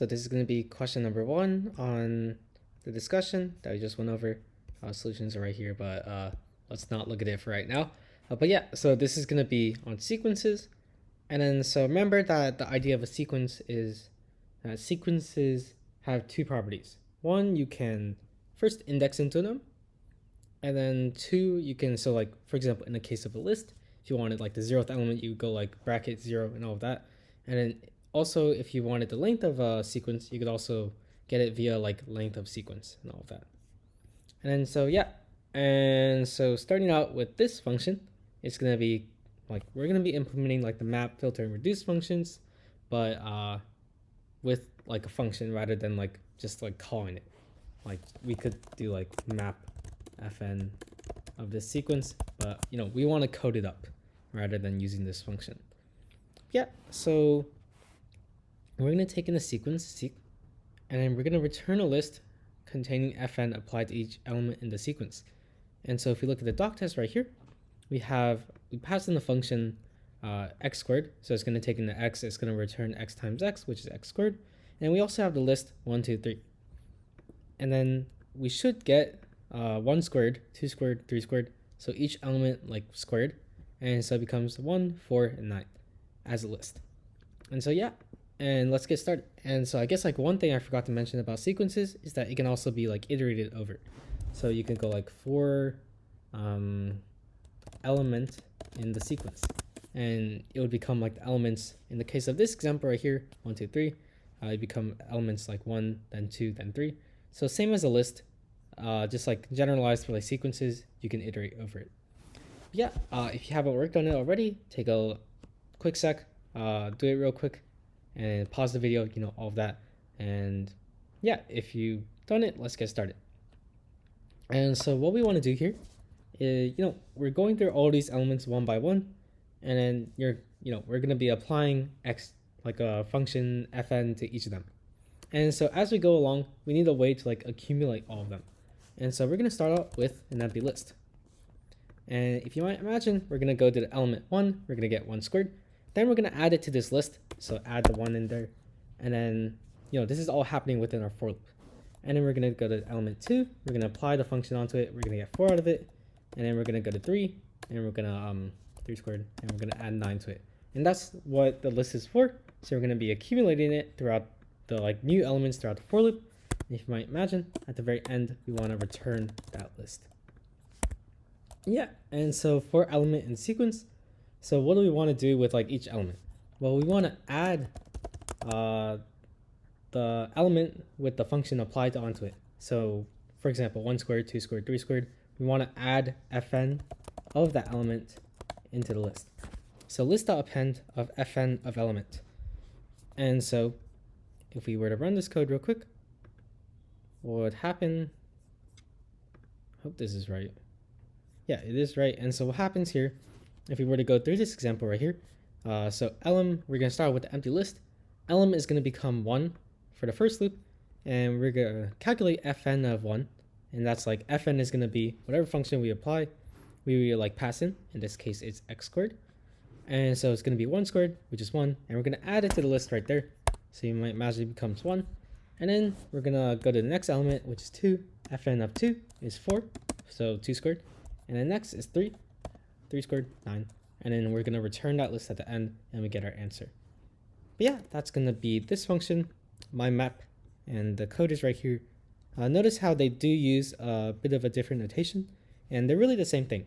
So this is going to be question number 1 on the discussion that we just went over. Solutions are right here, but let's not look at it for right now. But yeah, so this is going to be on sequences. And then so remember that the idea of a sequence is that sequences have two properties. One, you can first index into them. And then two, you can, so like, for example, in the case of a list, if you wanted like the 0th element, you go like bracket 0 and all of that. And then also, if you wanted the length of a sequence, you could also get it via like length of sequence and all of that. And then so yeah, and so starting out with this function, it's gonna be like we're gonna be implementing like the map, filter, and reduce functions, but with like a function rather than like just like calling it. Like we could do like map fn of this sequence, but you know we want to code it up rather than using this function. Yeah, so we're going to take in a sequence and then we're going to return a list containing fn applied to each element in the sequence. And so if we look at the doc test right here, we passed in the function x squared, so it's going to take in the x, it's going to return x times x, which is x squared, and we also have the list 1 2 3, and then we should get 1 squared, 2 squared, 3 squared, so each element like squared, and so it becomes 1 4 and 9 as a list. And so yeah, and let's get started. And so I guess like one thing I forgot to mention about sequences is that it can also be like iterated over. So you can go like 4 element in the sequence, and it would become like the elements in the case of this example right here, 1 2 3, it become elements like 1 then 2 then 3. So same as a list, just like generalized for like sequences, you can iterate over it. But yeah, if you haven't worked on it already, take a quick sec, do it real quick and pause the video, you know, all of that. And yeah, if you've done it, let's get started. And so what we want to do here is, you know, we're going through all these elements one by one, and then we're going to be applying x, like a function fn to each of them. And so as we go along, we need a way to like accumulate all of them. And so we're going to start out with an empty list. And if you might imagine, we're going to go to the element 1, we're going to get 1 squared. Then we're going to add it to this list, so add the 1 in there. And then, you know, this is all happening within our for loop. And then we're going to go to element 2, we're going to apply the function onto it, we're going to get 4 out of it. And then we're going to go to 3, and we're going to 3 squared, and we're going to add 9 to it. And that's what the list is for. So we're going to be accumulating it throughout the like new elements throughout the for loop. And if you might imagine, at the very end, we want to return that list. Yeah, and so for element and sequence, so what do we want to do with like each element? Well, we want to add the element with the function applied onto it. So for example, 1 squared, 2 squared, 3 squared, we want to add fn of that element into the list. So list.append of fn of element. And so if we were to run this code real quick, what would happen? Hope this is right. Yeah, it is right. And so what happens here, if we were to go through this example right here, so elem, we're going to start with the empty list. Elem is going to become 1 for the first loop, and we're going to calculate fn of 1, and that's like fn is going to be whatever function we apply, we like pass in this case it's x squared, and so it's going to be 1 squared, which is 1, and we're going to add it to the list right there, so you might imagine it becomes 1, and then we're going to go to the next element, which is 2, fn of 2 is 4, so 2 squared, and then next is 3 squared, 9, and then we're going to return that list at the end, and we get our answer. But yeah, that's going to be this function, my map, and the code is right here. Notice how they do use a bit of a different notation, and they're really the same thing.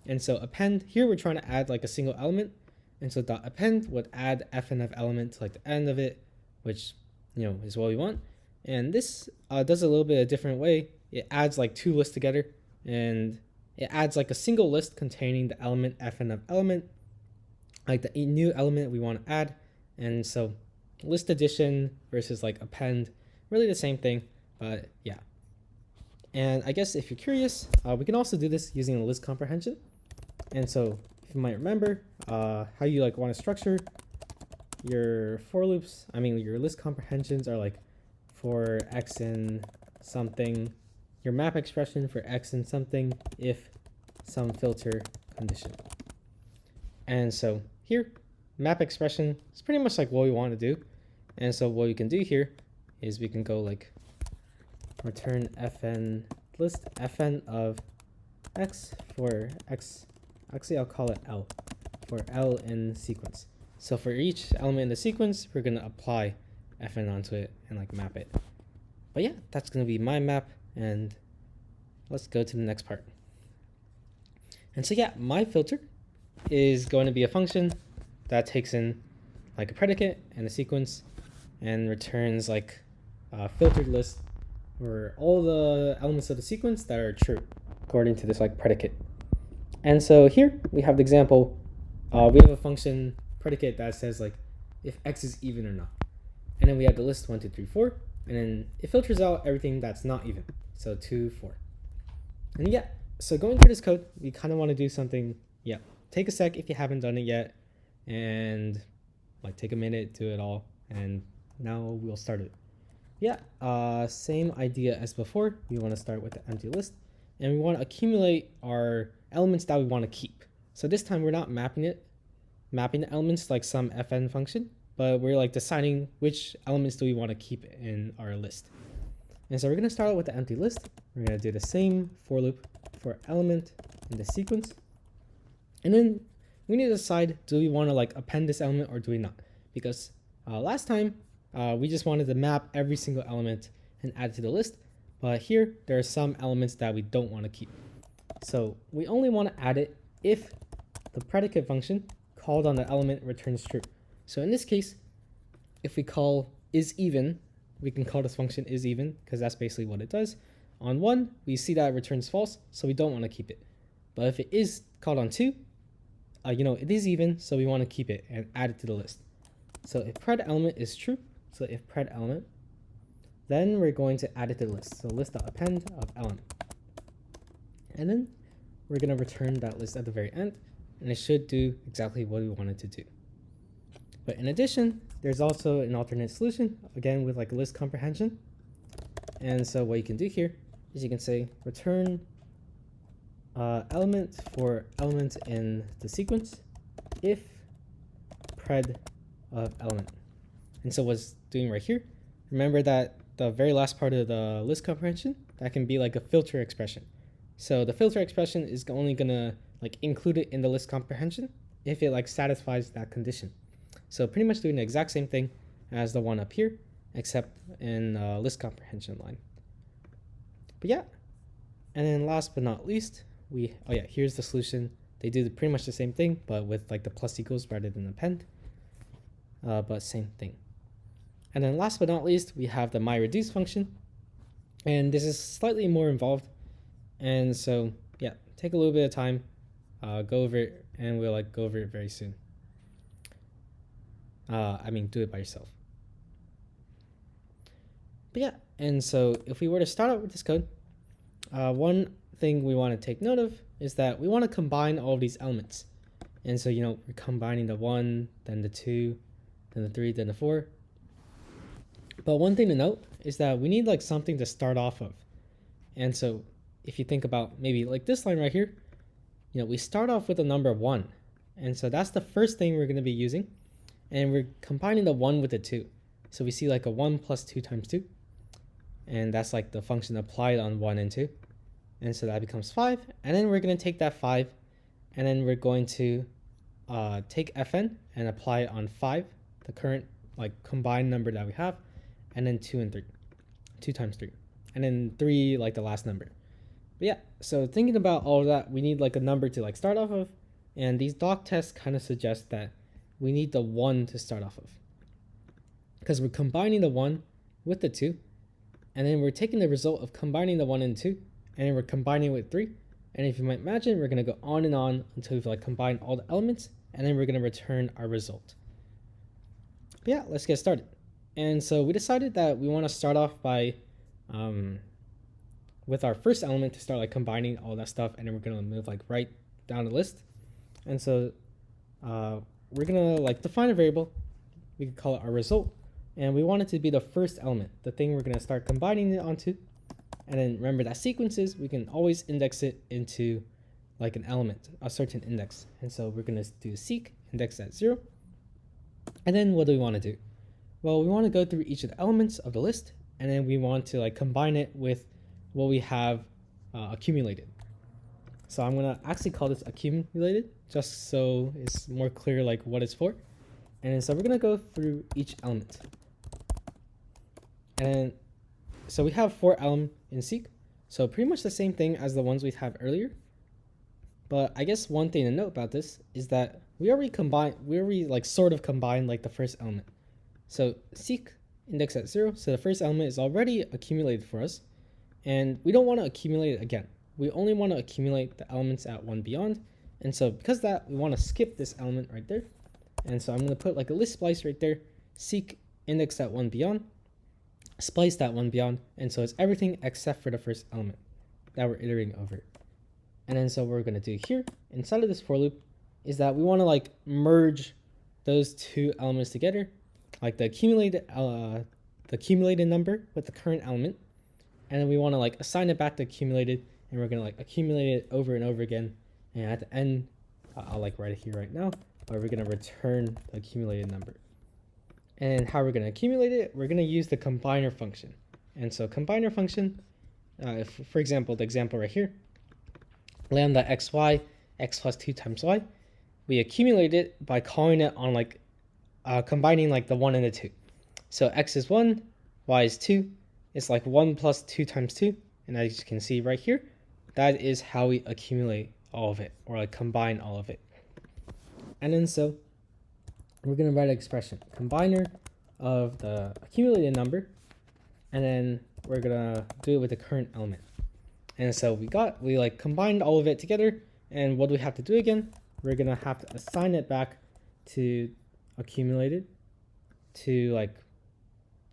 And so append, here we're trying to add like a single element, and so dot append would add fn of element to like the end of it, which, you know, is what we want. And this does a little bit a different way. It adds like 2 lists together, and it adds like a single list containing the element fn of element, like the new element we want to add. And so list addition versus like append, really the same thing, but yeah. And I guess if you're curious, we can also do this using a list comprehension. And so if you might remember how you like want to structure your for loops, I mean your list comprehensions are like for x in something, your map expression for x in something if some filter condition. And so here, map expression is pretty much like what we want to do. And so what we can do here is we can go like return fn list fn of x for x. Actually, I'll call it L for L in sequence. So for each element in the sequence, we're gonna apply fn onto it and like map it. But yeah, that's gonna be my map, and let's go to the next part. And so yeah, my filter is going to be a function that takes in like a predicate and a sequence and returns like a filtered list for all the elements of the sequence that are true according to this like predicate. And so here we have the example. We have a function predicate that says like if x is even or not. And then we have the list 1, 2, 3, 4, and then it filters out everything that's not even. So 2, 4. And yeah, so going through this code, we kind of want to do something. Yeah, take a sec if you haven't done it yet, and like take a minute, do it all, and now we'll start it. Yeah, same idea as before. We want to start with the empty list, and we want to accumulate our elements that we want to keep. So this time we're not mapping the elements like some fn function, but we're like deciding which elements do we want to keep in our list. And so we're going to start out with the empty list. We're going to do the same for loop for element in the sequence. And then we need to decide, do we want to like append this element or do we not? Because last time we just wanted to map every single element and add it to the list. But here there are some elements that we don't want to keep. So we only want to add it if the predicate function called on the element returns true. So in this case, if we call isEven, we can call this function isEven because that's basically what it does. On 1, we see that it returns false, so we don't want to keep it. But if it is called on 2, it is even, so we want to keep it and add it to the list. So if pred element is true, so if pred element, then we're going to add it to the list. So list.append of element. And then we're going to return that list at the very end, and it should do exactly what we wanted to do. But in addition, there's also an alternate solution, again with like list comprehension. And so what you can do here is you can say return element for element in the sequence if pred of element. And so what's doing right here, remember that the very last part of the list comprehension, that can be like a filter expression. So the filter expression is only gonna like include it in the list comprehension if it like satisfies that condition. So pretty much doing the exact same thing as the one up here, except in list comprehension line. But yeah, and then last but not least, here's the solution. They do pretty much the same thing, but with like the plus equals rather than append, but same thing. And then last but not least, we have the myReduce function, and this is slightly more involved. And so yeah, take a little bit of time, go over it, and we'll like go over it very soon. Do it by yourself. But yeah, and so if we were to start out with this code, one thing we want to take note of is that we want to combine all of these elements. And so, we're combining the 1, then the 2, then the 3, then the 4. But one thing to note is that we need like something to start off of. And so if you think about maybe like this line right here, we start off with the number 1. And so that's the first thing we're going to be using. And we're combining the 1 with the 2. So we see like a 1 plus 2 times 2. And that's like the function applied on 1 and 2. And so that becomes 5. And then we're going to take that 5. And then we're going to take fn and apply it on 5, the current like combined number that we have. And then 2 and 3. 2 times 3. And then 3 like the last number. But yeah, so thinking about all of that, we need like a number to like start off of. And these doc tests kind of suggest that we need the 1 to start off of. Because we're combining the 1 with the 2. And then we're taking the result of combining the 1 and 2. And then we're combining it with 3. And if you might imagine, we're going to go on and on until we've like combined all the elements. And then we're going to return our result. But yeah, let's get started. And so we decided that we want to start off by with our first element to start like combining all that stuff. And then we're going to move like right down the list. And so we're going to like define a variable. We could call it our result. And we want it to be the first element, the thing we're going to start combining it onto. And then remember that sequences, we can always index it into like an element, a certain index. And so we're going to do seek index at 0. And then what do we want to do? Well, we want to go through each of the elements of the list, and then we want to like combine it with what we have accumulated. So I'm gonna actually call this accumulated just so it's more clear like what it's for. And so we're gonna go through each element. And so we have 4 elem in Seek, so pretty much the same thing as the ones we have earlier. But I guess one thing to note about this is that we already like sort of combined like the first element. So Seek index at 0, so the first element is already accumulated for us, and we don't want to accumulate it again. We only want to accumulate the elements at 1 beyond, and so because of that, we want to skip this element right there. And so I'm going to put like a list splice right there, Seek index at 1 beyond, splice that 1 beyond, and so it's everything except for the first element that we're iterating over. And then so what we're going to do here inside of this for loop is that we want to like merge those 2 elements together, like the accumulated number with the current element, and then we want to like assign it back to accumulated, and we're going to like accumulate it over and over again. And at the end, I'll like write it here right now, but we're going to return the accumulated number. And how we're going to accumulate it, we're going to use the combiner function. And so combiner function, if, for example, the example right here, lambda xy, x plus 2 times y, we accumulate it by calling it on like combining like the 1 and the 2. So x is 1, y is 2. It's like 1 plus 2 times 2. And as you can see right here, that is how we accumulate all of it, or like combine all of it. And then so we're going to write an expression, combiner of the accumulated number, and then we're going to do it with the current element. And so we like combined all of it together, and what do we have to do again? We're going to have to assign it back to accumulated, to like,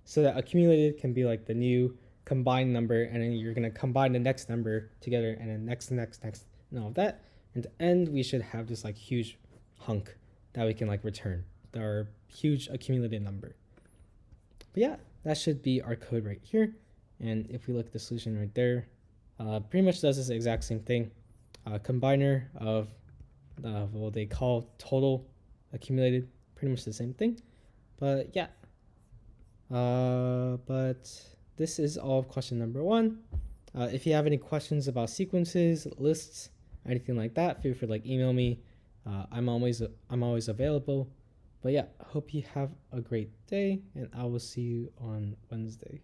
so that accumulated can be like the new combined number, and then you're going to combine the next number together, and then next, and all of that. And at the end, we should have this like huge hunk that we can like return, our huge accumulated number. But yeah, that should be our code right here. And if we look at the solution right there, pretty much does this exact same thing. Combiner of what they call total accumulated, pretty much the same thing. But yeah, but this is all of question number 1. If you have any questions about sequences, lists, anything like that, feel free to like email me. I'm always available. But yeah, hope you have a great day, and I will see you on Wednesday.